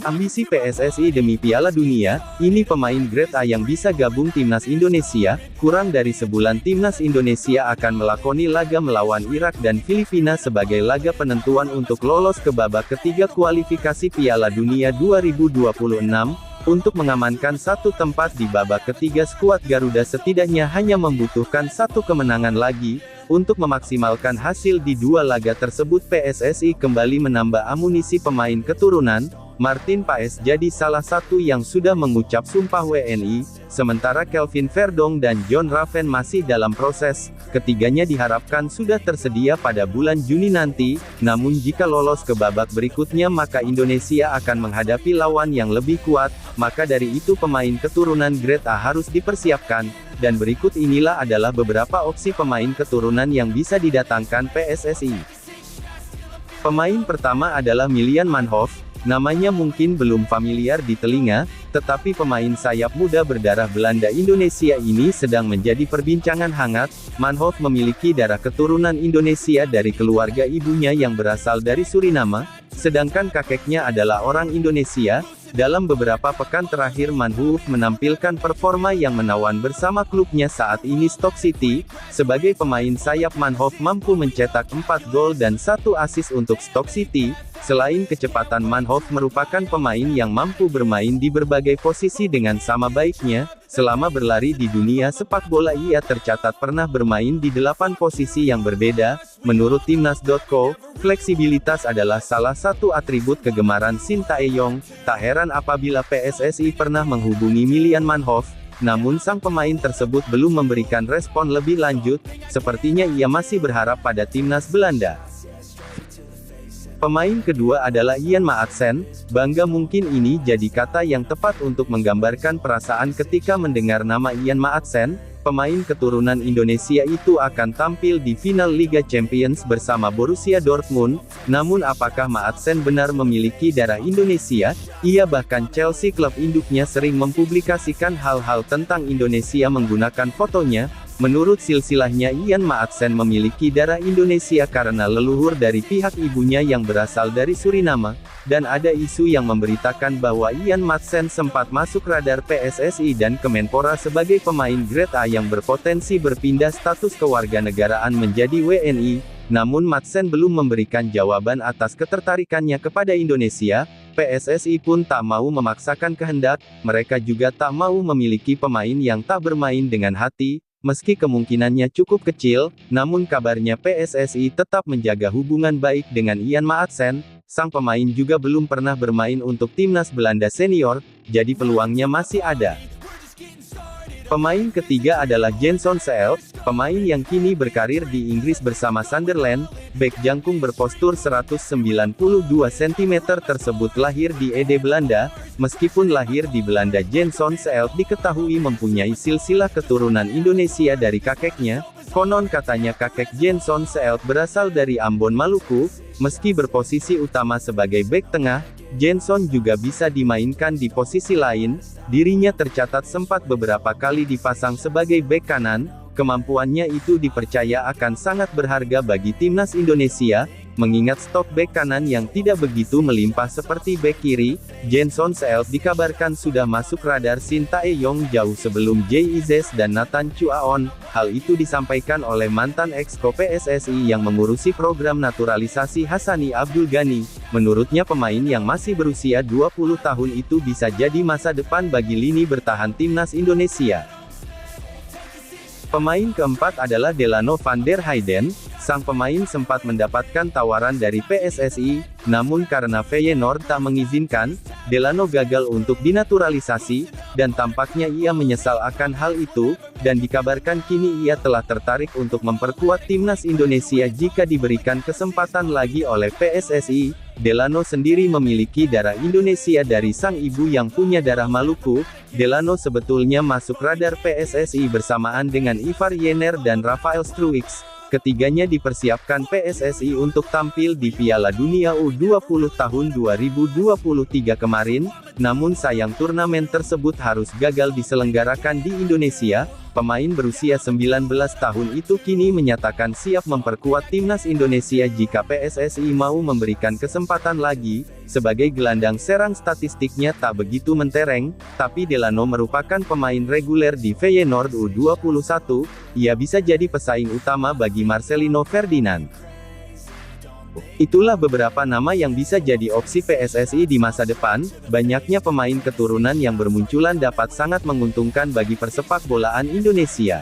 Ambisi PSSI demi Piala Dunia, ini pemain grade A yang bisa gabung Timnas Indonesia. Kurang dari sebulan Timnas Indonesia akan melakoni laga melawan Irak dan Filipina sebagai laga penentuan untuk lolos ke babak ketiga kualifikasi Piala Dunia 2026. Untuk mengamankan satu tempat di babak ketiga, skuad Garuda setidaknya hanya membutuhkan satu kemenangan lagi. Untuk memaksimalkan hasil di dua laga tersebut, PSSI kembali menambah amunisi pemain keturunan. Martin Paes jadi salah satu yang sudah mengucap sumpah WNI, sementara Kelvin Verdong dan John Raven masih dalam proses. Ketiganya diharapkan sudah tersedia pada bulan Juni nanti. Namun jika lolos ke babak berikutnya, maka Indonesia akan menghadapi lawan yang lebih kuat. Maka dari itu pemain keturunan grade A harus dipersiapkan. Dan berikut inilah adalah beberapa opsi pemain keturunan yang bisa didatangkan PSSI. Pemain pertama adalah Milian Manhoef. Namanya mungkin belum familiar di telinga, tetapi pemain sayap muda berdarah Belanda Indonesia ini sedang menjadi perbincangan hangat. Manhoef memiliki darah keturunan Indonesia dari keluarga ibunya yang berasal dari Suriname, sedangkan kakeknya adalah orang Indonesia. Dalam beberapa pekan terakhir Manhoef menampilkan performa yang menawan bersama klubnya saat ini Stoke City. Sebagai pemain sayap, Manhoef mampu mencetak 4 gol dan 1 assist untuk Stoke City. Selain kecepatan, Manhoef merupakan pemain yang mampu bermain di berbagai posisi dengan sama baiknya. Selama berlari di dunia sepak bola, ia tercatat pernah bermain di 8 posisi yang berbeda. Menurut Timnas.co, fleksibilitas adalah salah satu atribut kegemaran Shin Tae-yong. Tak heran apabila PSSI pernah menghubungi Milian Manhoef, namun sang pemain tersebut belum memberikan respon lebih lanjut. Sepertinya ia masih berharap pada Timnas Belanda. Pemain kedua adalah Ian Maatsen. Bangga mungkin ini jadi kata yang tepat untuk menggambarkan perasaan ketika mendengar nama Ian Maatsen. Pemain keturunan Indonesia itu akan tampil di final Liga Champions bersama Borussia Dortmund. Namun apakah Maatsen benar memiliki darah Indonesia? Ia bahkan Chelsea, klub induknya, sering mempublikasikan hal-hal tentang Indonesia menggunakan fotonya. Menurut silsilahnya, Ian Maatsen memiliki darah Indonesia karena leluhur dari pihak ibunya yang berasal dari Suriname, dan ada isu yang memberitakan bahwa Ian Maatsen sempat masuk radar PSSI dan Kemenpora sebagai pemain grade A yang berpotensi berpindah status kewarganegaraan menjadi WNI. Namun Maatsen belum memberikan jawaban atas ketertarikannya kepada Indonesia. PSSI pun tak mau memaksakan kehendak, mereka juga tak mau memiliki pemain yang tak bermain dengan hati. Meski kemungkinannya cukup kecil, namun kabarnya PSSI tetap menjaga hubungan baik dengan Ian Maatsen. Sang pemain juga belum pernah bermain untuk Timnas Belanda Senior, jadi peluangnya masih ada. Pemain ketiga adalah Jenson Seelt, pemain yang kini berkarir di Inggris bersama Sunderland. Bek jangkung berpostur 192 cm tersebut lahir di Ede, Belanda. Meskipun lahir di Belanda, Jenson Seelt diketahui mempunyai silsilah keturunan Indonesia dari kakeknya. Konon katanya kakek Jenson Seelt berasal dari Ambon, Maluku. Meski berposisi utama sebagai bek tengah, Jenson juga bisa dimainkan di posisi lain. Dirinya tercatat sempat beberapa kali dipasang sebagai bek kanan. Kemampuannya itu dipercaya akan sangat berharga bagi Timnas Indonesia, mengingat stok bek kanan yang tidak begitu melimpah seperti bek kiri. Jenson Seelt dikabarkan sudah masuk radar Shin Tae-yong jauh sebelum Jay Ises dan Nathan Chuaon. Hal itu disampaikan oleh mantan exco PSSI yang mengurusi program naturalisasi Hassani Abdul Ghani. Menurutnya pemain yang masih berusia 20 tahun itu bisa jadi masa depan bagi lini bertahan Timnas Indonesia. Pemain keempat adalah Delano van der Heyden. Sang pemain sempat mendapatkan tawaran dari PSSI, namun karena Feyenoord tak mengizinkan, Delano gagal untuk dinaturalisasi, dan tampaknya ia menyesal akan hal itu, dan dikabarkan kini ia telah tertarik untuk memperkuat Timnas Indonesia jika diberikan kesempatan lagi oleh PSSI. Delano sendiri memiliki darah Indonesia dari sang ibu yang punya darah Maluku. Delano sebetulnya masuk radar PSSI bersamaan dengan Ivar Jenner dan Rafael Struwix. Ketiganya dipersiapkan PSSI untuk tampil di Piala Dunia U20 tahun 2023 kemarin, namun sayang turnamen tersebut harus gagal diselenggarakan di Indonesia. Pemain berusia 19 tahun itu kini menyatakan siap memperkuat timnas Indonesia jika PSSI mau memberikan kesempatan lagi. Sebagai gelandang serang statistiknya tak begitu mentereng, tapi Delano merupakan pemain reguler di Feyenoord U21, ia bisa jadi pesaing utama bagi Marcelino Ferdinand. Itulah beberapa nama yang bisa jadi opsi PSSI di masa depan. Banyaknya pemain keturunan yang bermunculan dapat sangat menguntungkan bagi persepak bolaan Indonesia.